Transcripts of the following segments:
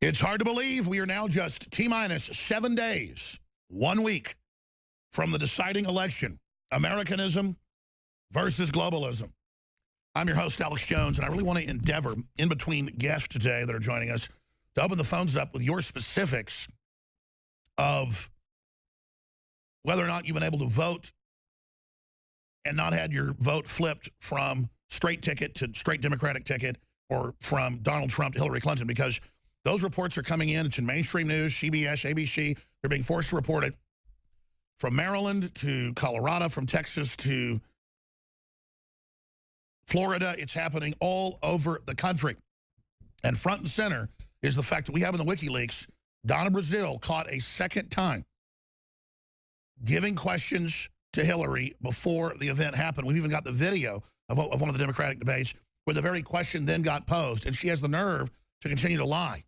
It's hard to believe we are now just T-minus 7 days, 1 week, from the deciding election, Americanism versus globalism. I'm your host, Alex Jones, and I really want to endeavor, in between guests today that are joining us, to open the phones up with your specifics of whether or not you've been able to vote and not had your vote flipped from straight ticket to straight Democratic ticket, or from Donald Trump to Hillary Clinton, because those reports are coming in. It's in mainstream news, CBS, ABC. They're being forced to report it. From Maryland to Colorado, from Texas to Florida, it's happening all over the country. And front and center is the fact that we have in the WikiLeaks, Donna Brazile caught a second time giving questions to Hillary before the event happened. We've even got the video of one of the Democratic debates where the very question then got posed, and she has the nerve to continue to lie.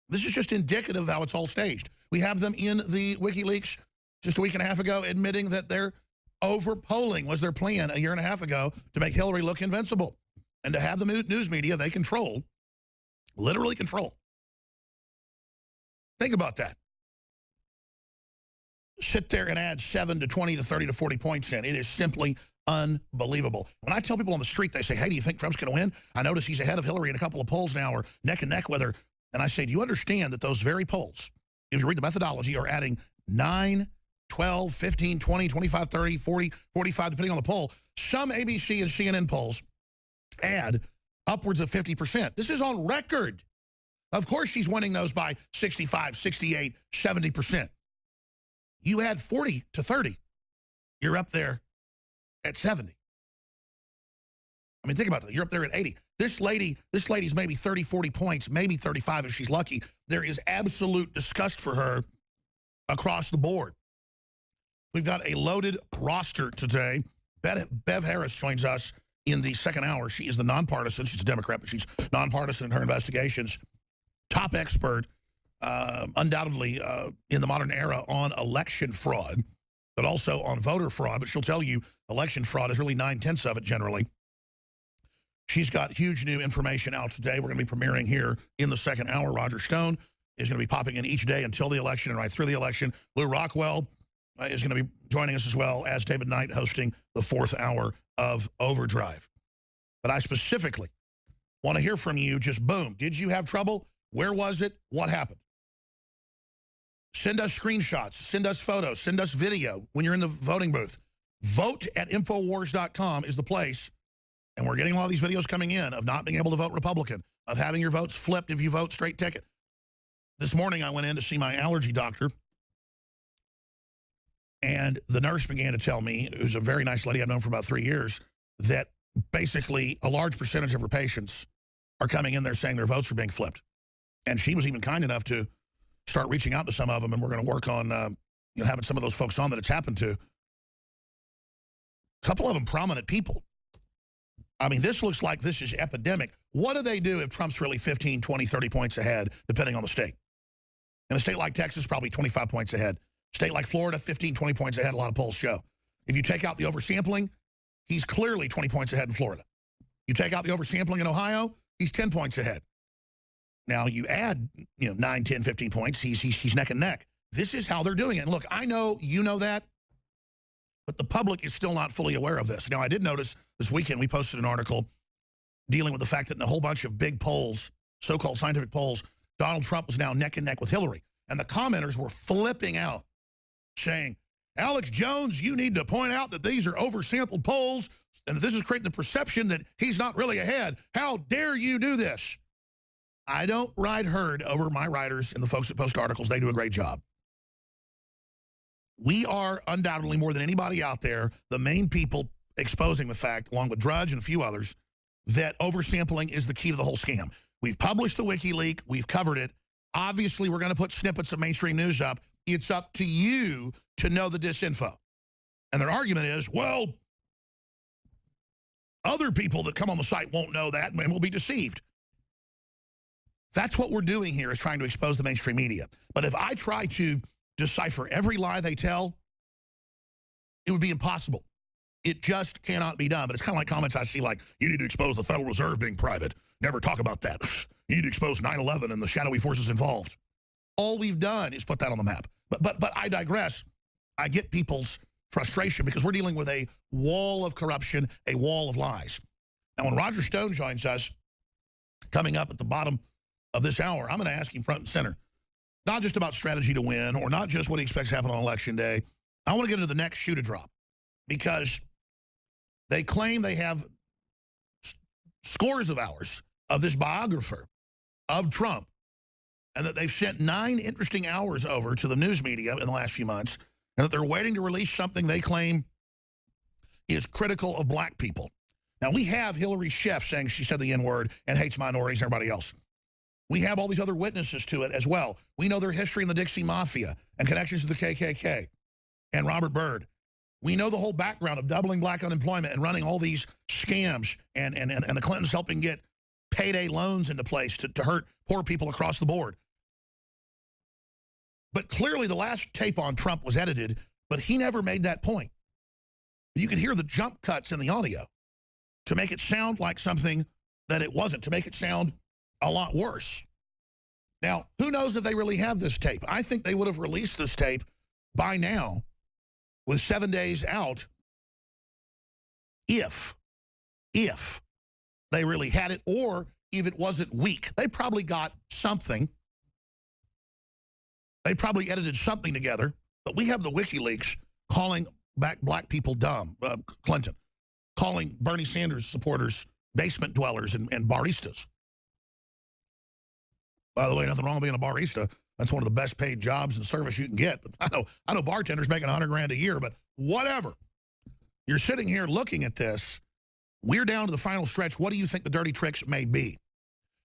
This is just indicative of how it's all staged. We have them in the WikiLeaks just a week and a half ago admitting that their over-polling was their plan a year and a half ago to make Hillary look invincible, and to have the news media they control, literally control. Think about that. Sit there and add 7 to 20 to 30 to 40 points in. It is simply unbelievable. When I tell people on the street, they say, hey, do you think Trump's going to win? I notice he's ahead of Hillary in a couple of polls now, or neck and neck with her. And I say, do you understand that those very polls, if you read the methodology, are adding 9, 12, 15, 20, 25, 30, 40, 45, depending on the poll. Some ABC and CNN polls add upwards of 50%. This is on record. Of course she's winning those by 65, 68, 70%. You add 40 to 30, you're up there at 70. I mean, think about that. You're up there at 80. This lady's maybe 30, 40 points, maybe 35 if she's lucky. There is absolute disgust for her across the board. We've got a loaded roster today. Bev Harris joins us in the second hour. She is the nonpartisan. She's a Democrat, but she's nonpartisan in her investigations. Top expert, undoubtedly, in the modern era on election fraud, but also on voter fraud. But she'll tell you election fraud is really 9/10 of it generally. She's got huge new information out today. We're going to be premiering here in the second hour. Roger Stone is going to be popping in each day until the election and right through the election. Lou Rockwell is going to be joining us as well as David Knight hosting the fourth hour of Overdrive. But I specifically want to hear from you. Just boom. Did you have trouble? Where was it? What happened? Send us screenshots. Send us photos. Send us video when you're in the voting booth. Vote at Infowars.com is the place. And we're getting a lot of these videos coming in of not being able to vote Republican, of having your votes flipped if you vote straight ticket. This morning I went in to see my allergy doctor, and the nurse began to tell me, who's a very nice lady I've known for about 3 years, that basically a large percentage of her patients are coming in there saying their votes are being flipped. And she was even kind enough to start reaching out to some of them, and we're going to work on having some of those folks on that it's happened to. A couple of them prominent people. I mean, this looks like this is epidemic. What do they do if Trump's really 15, 20, 30 points ahead, depending on the state? In a state like Texas, probably 25 points ahead. State like Florida, 15, 20 points ahead, a lot of polls show. If you take out the oversampling, he's clearly 20 points ahead in Florida. You take out the oversampling in Ohio, he's 10 points ahead. Now, you add 9, 10, 15 points, he's neck and neck. This is how they're doing it. And look, I know you know that, but the public is still not fully aware of this. Now, I did notice this weekend we posted an article dealing with the fact that in a whole bunch of big polls, so-called scientific polls, Donald Trump was now neck and neck with Hillary. And the commenters were flipping out, saying, Alex Jones, you need to point out that these are oversampled polls and that this is creating the perception that he's not really ahead. How dare you do this? I don't ride herd over my writers and the folks that post articles. They do a great job. We are undoubtedly, more than anybody out there, the main people exposing the fact, along with Drudge and a few others, that oversampling is the key to the whole scam. We've published the WikiLeaks. We've covered it. Obviously, we're going to put snippets of mainstream news up. It's up to you to know the disinfo. And their argument is, well, other people that come on the site won't know that and will be deceived. That's what we're doing here, is trying to expose the mainstream media. But if I try to decipher every lie they tell, it would be impossible. It just cannot be done. But it's kind of like comments I see like, you need to expose the Federal Reserve being private. Never talk about that. You need to expose 9/11 and the shadowy forces involved. All we've done is put that on the map. But I digress. I get people's frustration because we're dealing with a wall of corruption, a wall of lies. Now, when Roger Stone joins us, coming up at the bottom of this hour, I'm going to ask him front and center, not just about strategy to win or not just what he expects to happen on Election Day. I want to get into the next shoe to drop because they claim they have scores of hours of this biographer of Trump and that they've sent 9 interesting hours over to the news media in the last few months and that they're waiting to release something they claim is critical of black people. Now, we have Hillary Schiff saying she said the N-word and hates minorities and everybody else. We have all these other witnesses to it as well. We know their history in the Dixie Mafia and connections to the KKK and Robert Byrd. We know the whole background of doubling black unemployment and running all these scams and the Clintons helping get payday loans into place to hurt poor people across the board. But clearly the last tape on Trump was edited, but he never made that point. You could hear the jump cuts in the audio to make it sound like something that it wasn't, to make it sound a lot worse. Now, who knows if they really have this tape? I think they would have released this tape by now with 7 days out if they really had it, or if it wasn't weak. They probably got something. They probably edited something together, but we have the WikiLeaks calling back black people dumb, Clinton, calling Bernie Sanders supporters basement dwellers and baristas. By the way, nothing wrong with being a barista. That's one of the best paid jobs and service you can get. I know bartenders making $100 grand a year, but whatever. You're sitting here looking at this. We're down to the final stretch. What do you think the dirty tricks may be?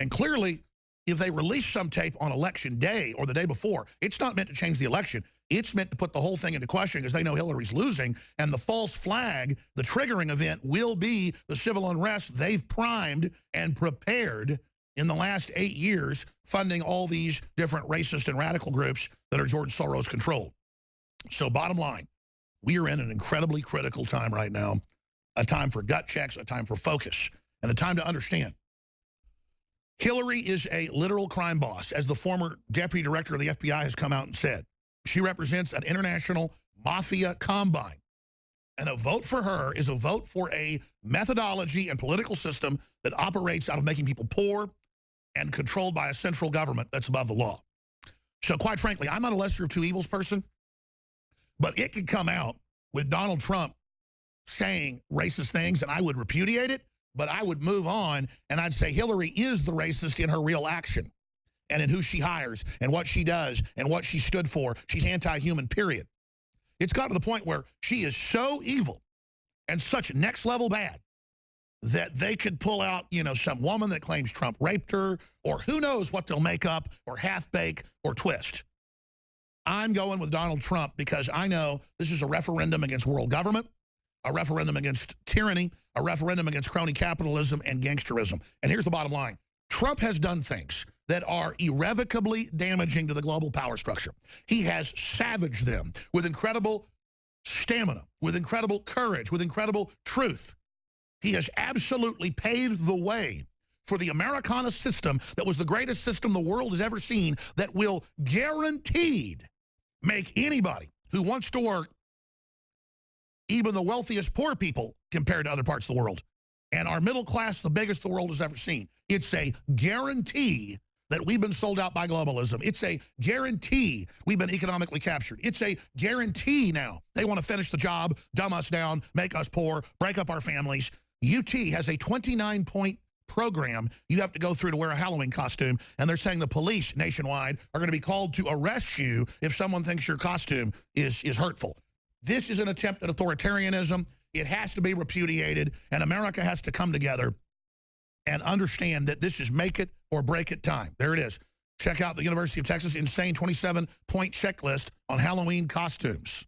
And clearly, if they release some tape on Election Day or the day before, it's not meant to change the election. It's meant to put the whole thing into question because they know Hillary's losing, and the false flag, the triggering event, will be the civil unrest they've primed and prepared in the last 8 years, funding all these different racist and radical groups that are George Soros controlled. So bottom line, we are in an incredibly critical time right now, a time for gut checks, a time for focus, and a time to understand. Hillary is a literal crime boss, as the former deputy director of the FBI has come out and said. She represents an international mafia combine. And a vote for her is a vote for a methodology and political system that operates out of making people poor and controlled by a central government that's above the law. So quite frankly, I'm not a lesser of two evils person, but it could come out with Donald Trump saying racist things and I would repudiate it, but I would move on and I'd say Hillary is the racist in her real action and in who she hires and what she does and what she stood for. She's anti-human, period. It's got to the point where she is so evil and such next level bad that they could pull out, you know, some woman that claims Trump raped her, or who knows what they'll make up or half-bake or twist. I'm going with Donald Trump because I know this is a referendum against world government, a referendum against tyranny, a referendum against crony capitalism and gangsterism. And here's the bottom line. Trump has done things that are irrevocably damaging to the global power structure. He has savaged them with incredible stamina, with incredible courage, with incredible truth. He has absolutely paved the way for the Americana system that was the greatest system the world has ever seen, that will guaranteed make anybody who wants to work, even the wealthiest poor people compared to other parts of the world, and our middle class, the biggest the world has ever seen. It's a guarantee that we've been sold out by globalism. It's a guarantee we've been economically captured. It's a guarantee now they want to finish the job, dumb us down, make us poor, break up our families. UT has a 29-point program you have to go through to wear a Halloween costume, and they're saying the police nationwide are going to be called to arrest you if someone thinks your costume is hurtful. This is an attempt at authoritarianism. It has to be repudiated, and America has to come together and understand that this is make it or break it time. There it is. Check out the University of Texas insane 27-point checklist on Halloween costumes.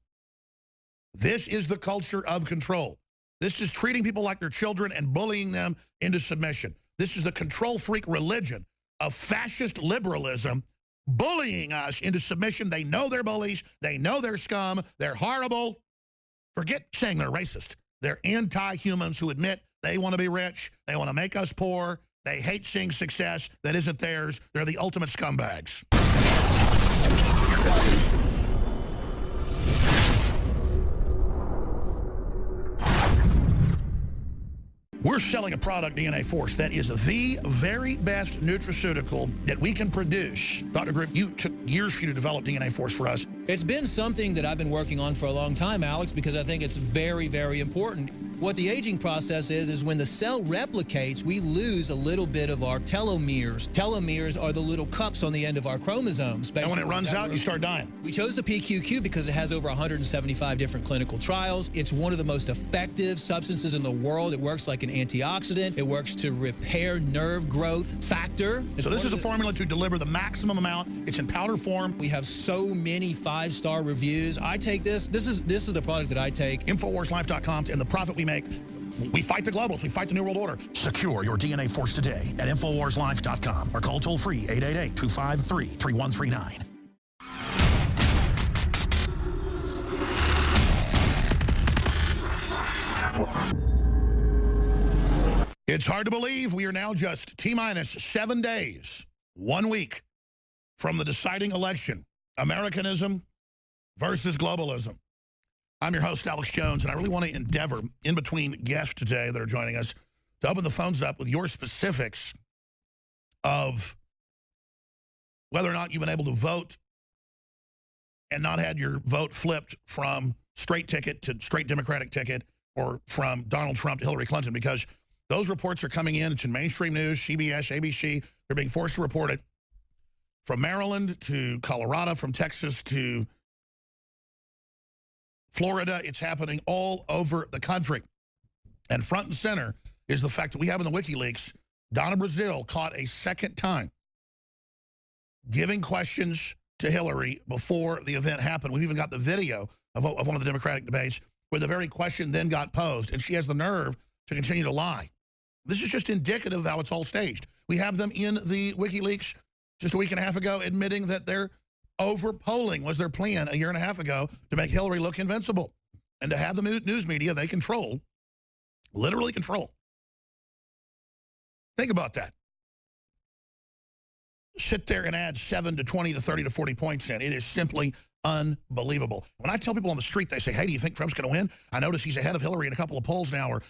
This is the culture of control. This is treating people like they're children and bullying them into submission. This is the control freak religion of fascist liberalism bullying us into submission. They know they're bullies. They know they're scum. They're horrible. Forget saying they're racist. They're anti-humans who admit they want to be rich, they want to make us poor, they hate seeing success that isn't theirs. They're the ultimate scumbags. We're selling a product, DNA Force, that is the very best nutraceutical that we can produce. Dr. Group, you took years for you to develop DNA Force for us. It's been something that I've been working on for a long time, Alex, because I think it's very, very important. What the aging process is when the cell replicates, we lose a little bit of our telomeres. Telomeres are the little cups on the end of our chromosomes. And when it runs out, you start dying. We chose the PQQ because it has over 175 different clinical trials. It's one of the most effective substances in the world. It works like an antioxidant. It works to repair nerve growth factor. So this is a formula to deliver the maximum amount. It's in powder form. We have so many 5-star reviews. I take this. This is the product that I take. InfoWarsLife.com, and the profit we make. We fight the globals. We fight the New World Order. Secure your DNA Force today at InfoWarsLife.com or call toll-free 888-253-3139. It's hard to believe we are now just T-minus 7 days, 1 week from the deciding election, Americanism versus globalism. I'm your host, Alex Jones, and I really want to endeavor, in between guests today that are joining us, to open the phones up with your specifics of whether or not you've been able to vote and not had your vote flipped from straight ticket to straight Democratic ticket or from Donald Trump to Hillary Clinton, because those reports are coming in. It's in mainstream news, CBS, ABC. They're being forced to report it. From Maryland to Colorado, from Texas to Florida, it's happening all over the country. And front and center is the fact that we have in the WikiLeaks, Donna Brazile caught a second time giving questions to Hillary before the event happened. We've even got the video of one of the Democratic debates where the very question then got posed, and she has the nerve to continue to lie. This is just indicative of how it's all staged. We have them in the WikiLeaks just a week and a half ago admitting that they're over-polling was their plan a year and a half ago to make Hillary look invincible and to have the news media they control, literally control. Think about that. Sit there and add 7 to 20 to 30 to 40 points in. It is simply unbelievable. When I tell people on the street, they say, hey, do you think Trump's going to win? I notice he's ahead of Hillary in a couple of polls now, or